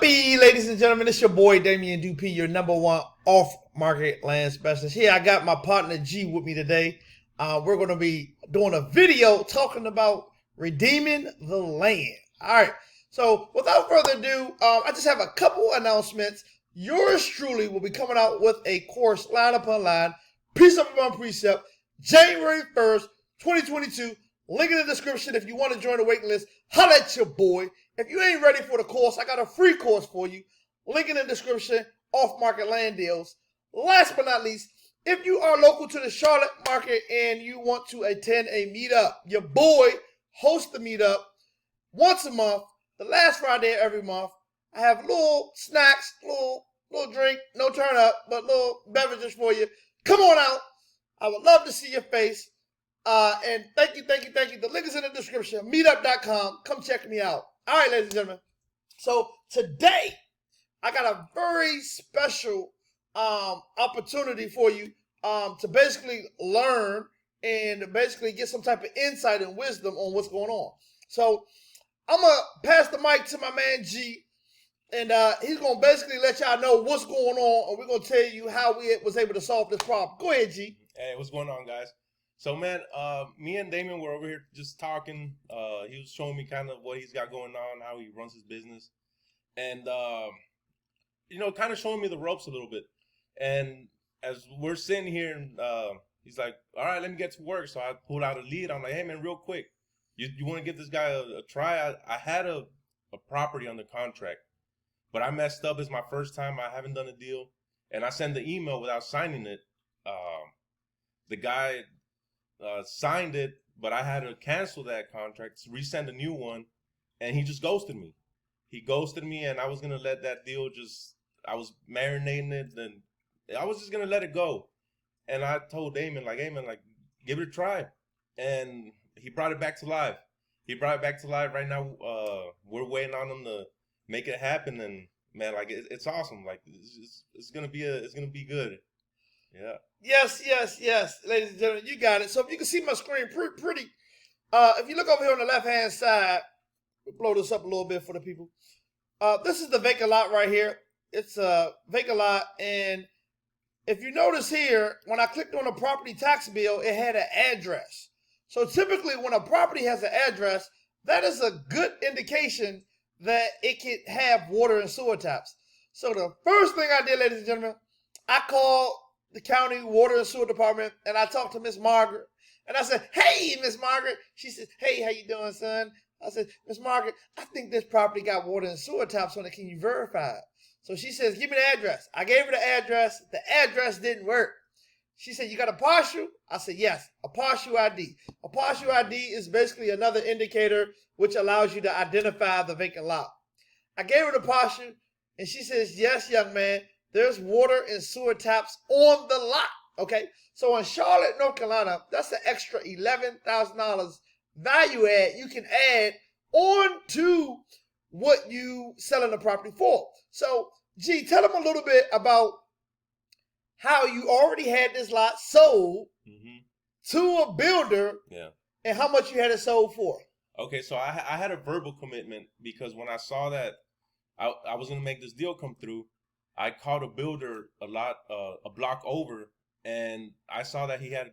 Happy, ladies and gentlemen, it's your boy Damien Dupee, your number one off-market land specialist. Here I got my partner G with me today. We're going to be doing a video talking about redeeming the land. All right, so without further ado, I just have a couple announcements. Yours truly will be coming out with a course line upon line, precept upon precept, January 1st, 2022. Link in the description if you want to join the waiting list. Holla at your boy. If you ain't ready for the course, I got a free course for you. Link in the description, off-market land deals. Last but not least, if you are local to the Charlotte market and you want to attend a meetup, your boy hosts the meetup once a month, the last Friday of every month. I have little snacks, little drink, no turn up, but little beverages for you. Come on out. I would love to see your face. And thank you. The link is in the description, meetup.com. Come check me out. All right, ladies and gentlemen. So today, I got a very special opportunity for you to basically learn and basically get some type of insight and wisdom on what's going on. So I'm going to pass the mic to my man G, and he's going to basically let y'all know what's going on, and we're going to tell you how we was able to solve this problem. Go ahead, G. Hey, what's going on, guys? So, man, me and Damien were over here just talking. He was showing me kind of what he's got going on, how he runs his business. And, kind of showing me the ropes a little bit. And as we're sitting here, and he's like, all right, let me get to work. So I pulled out a lead. I'm like, hey, man, real quick, you want to give this guy a try? I had a property under contract, but I messed up. It's my first time. I haven't done a deal. And I sent the email without signing it. The guy signed it, but I had to cancel that contract, resend a new one, and he just ghosted me. He ghosted me, and I was gonna let that deal I was marinating it, and I was just gonna let it go. And I told Damon, like, hey man, like, give it a try. And he brought it back to life. Right now. We're waiting on him to make it happen, and man, like, it's awesome. Like, it's gonna be good. Yeah. Yes, ladies and gentlemen, you got it. So if you can see my screen pretty, if you look over here on the left-hand side, we'll blow this up a little bit for the people. This is the vacant lot right here. It's a vacant lot, and if you notice here, when I clicked on the property tax bill, it had an address. So typically when a property has an address, that is a good indication that it can have water and sewer taps. So the first thing I did, ladies and gentlemen, I called the county water and sewer department, and I talked to Miss Margaret, and I said, hey, Miss Margaret. She said, hey, how you doing, son? I said, Miss Margaret, I think this property got water and sewer taps on it. Can you verify it? So she says, give me the address. I gave her the address. The address didn't work. She said, you got a partial? I said, yes, a partial ID. A partial ID is basically another indicator which allows you to identify the vacant lot. I gave her the partial, and she says, yes, young man, there's water and sewer taps on the lot, okay? So in Charlotte, North Carolina, that's an extra $11,000 value add you can add on to what you selling the property for. So, G, tell them a little bit about how you already had this lot sold to a builder, and how much you had it sold for. Okay, so I had a verbal commitment because when I saw that I was going to make this deal come through, I called a builder a block over, and I saw that he had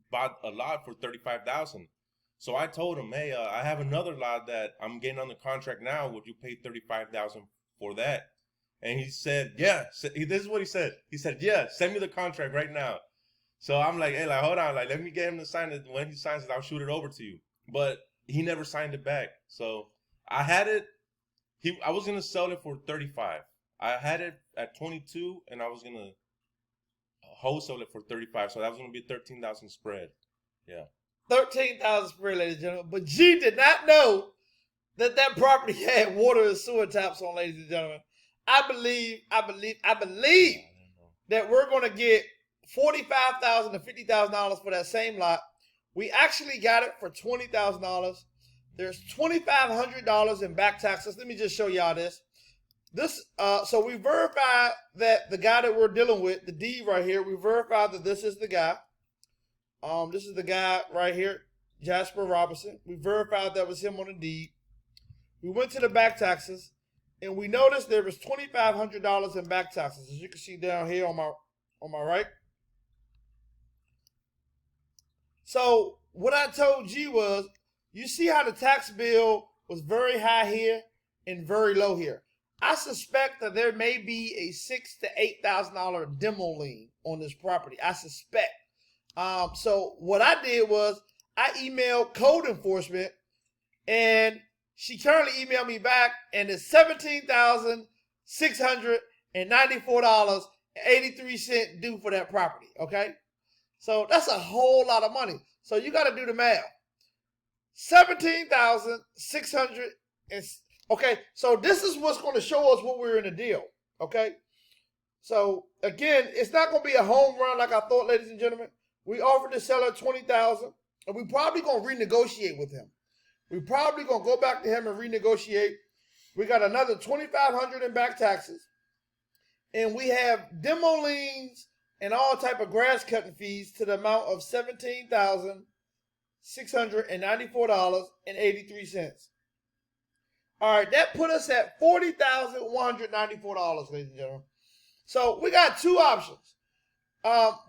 bought a lot for $35,000. So I told him, hey, I have another lot that I'm getting on the contract now. Would you pay $35,000 for that? And he said, yeah. This is what he said. He said, yeah, send me the contract right now. So I'm like, hey, like, hold on, like, let me get him to sign it. When he signs it, I'll shoot it over to you. But he never signed it back. So I had it. I was gonna sell it for $35,000. I had it at $22,000, and I was gonna wholesale it for $35,000. So that was gonna be $13,000 spread. Yeah. $13,000 spread, ladies and gentlemen. But G did not know that property had water and sewer taps on, ladies and gentlemen. I believe that we're gonna get $45,000 to $50,000 for that same lot. We actually got it for $20,000. There's $2,500 in back taxes. Let me just show y'all this. So we verified that the guy that we're dealing with, the deed right here, we verified that this is the guy. This is the guy right here, Jasper Robinson. We verified that was him on the deed. We went to the back taxes, and we noticed there was $2,500 in back taxes, as you can see down here on my right. So what I told G was, you see how the tax bill was very high here and very low here. I suspect that there may be a $6,000 to $8,000 demo lien on this property. I suspect. So what I did was I emailed code enforcement, and she currently emailed me back, and it's $17,694.83 due for that property. Okay, so that's a whole lot of money. So you got to do the math. 17,600. Okay, so this is what's going to show us what we're in a deal. Okay, so again, it's not going to be a home run like I thought, ladies and gentlemen. We offered the seller $20,000, and we probably going to renegotiate with him. We probably going to go back to him and renegotiate. We got another $2,500 in back taxes, and we have demo liens and all type of grass cutting fees to the amount of $17,694.83. All right, that put us at $40,194, ladies and gentlemen. So we got two options.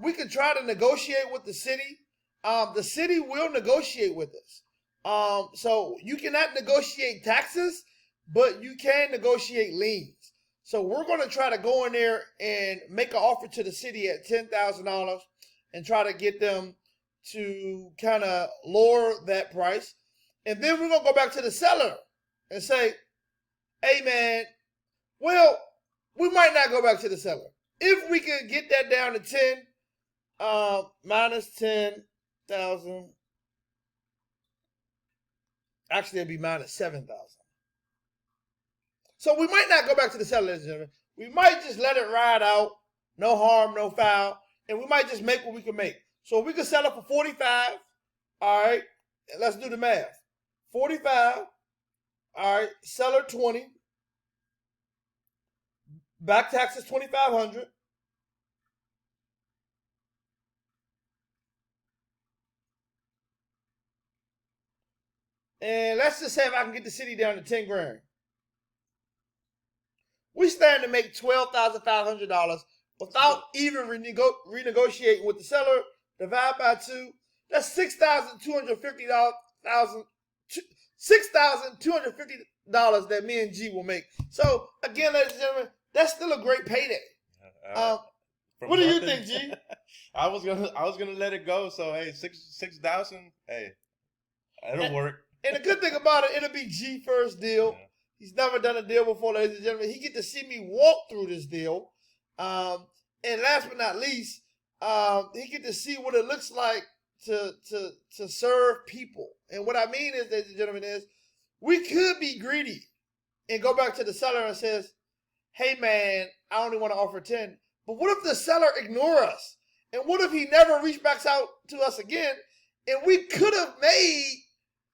We could try to negotiate with the city. The city will negotiate with us. So you cannot negotiate taxes, but you can negotiate liens. So we're going to try to go in there and make an offer to the city at $10,000 and try to get them to kind of lower that price. And then we're going to go back to the seller and say, hey, man, well, we might not go back to the seller. If we can get that down to 10, minus 10,000, actually it'd be minus 7,000. So we might not go back to the seller, ladies and gentlemen. We might just let it ride out, no harm, no foul, and we might just make what we can make. So we could sell it for 45, all right, and let's do the math. 45, all right, seller 20, back taxes 2,500. And let's just say if I can get the city down to 10 grand. We stand to make $12,500 without even renegotiating with the seller. Divide by 2. That's $6,250 that me and G will make. So again, ladies and gentlemen, that's still a great payday. What do you think, G? I was gonna let it go. So hey, 6,000. Hey, it'll work. And the good thing about it, it'll be G first deal. Yeah. He's never done a deal before, ladies and gentlemen. He get to see me walk through this deal. And last but not least, he get to see what it looks like to serve people. And what I mean is, ladies and gentlemen, is we could be greedy and go back to the seller and says, hey, man, I only want to offer 10. But what if the seller ignore us? And what if he never reached back out to us again? And we could have made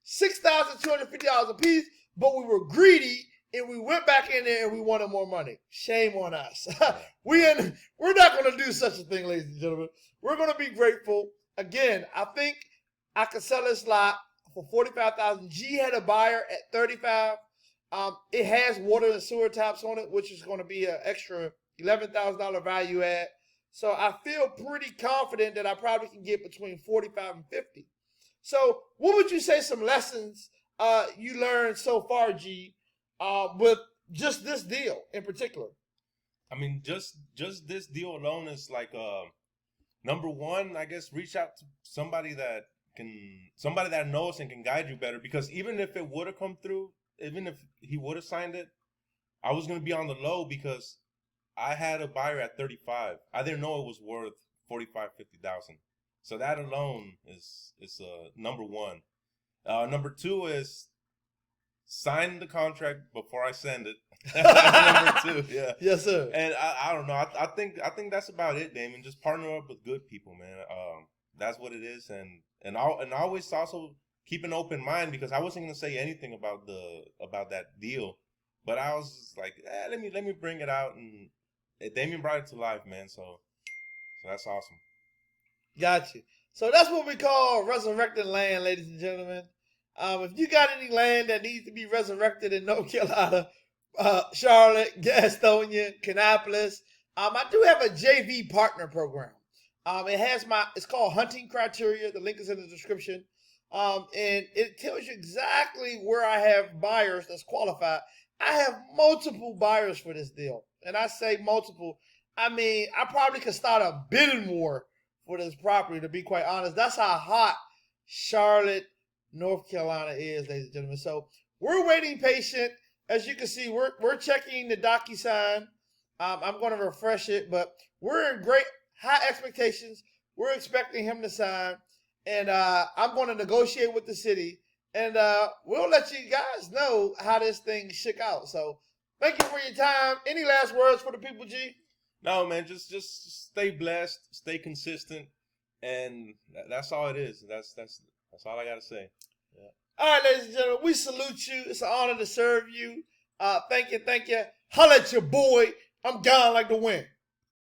$6,250 a piece, but we were greedy and we went back in there and we wanted more money. Shame on us. We're not going to do such a thing, ladies and gentlemen. We're going to be grateful. Again, I think I could sell this lot for $45,000. G had a buyer at $35,000. It has water and sewer taps on it, which is going to be an extra $11,000 value add. So I feel pretty confident that I probably can get between $45,000 and $50,000. So what would you say some lessons you learned so far, G, with just this deal in particular? I mean, just this deal alone is like, number one, I guess, reach out to somebody that knows and can guide you better. Because even if it would have come through, even if he would have signed it, I was going to be on the low because I had a buyer at 35. I didn't know it was worth 45, 50,000. So that alone is number one. Number two is sign the contract before I send it. Number two, yeah. Yes, sir. And I don't know. I think that's about it, Damien. Just partner up with good people, man. That's what it is. And always also keep an open mind, because I wasn't gonna say anything about that deal, but I was just like, let me bring it out, and Damien brought it to life, man. So that's awesome. Got you. So that's what we call resurrecting land, ladies and gentlemen. If you got any land that needs to be resurrected in North Carolina, Charlotte, Gastonia, Kannapolis. I do have a JV partner program. It's called Hunting Criteria. The link is in the description. And it tells you exactly where I have buyers that's qualified. I have multiple buyers for this deal. And I say multiple. I mean, I probably could start a bidding war for this property, to be quite honest. That's how hot Charlotte, North Carolina is, ladies and gentlemen. So we're waiting patient. As you can see, we're checking the DocuSign. I'm going to refresh it, but we're in great high expectations. We're expecting him to sign, and I'm going to negotiate with the city, and we'll let you guys know how this thing shook out. So thank you for your time. Any last words for the people, G? No, man, just stay blessed, stay consistent, and that's all it is. That's all I gotta say. Yeah. All right, ladies and gentlemen, we salute you. It's an honor to serve you. Thank you. Holla at your boy. I'm gone like the wind.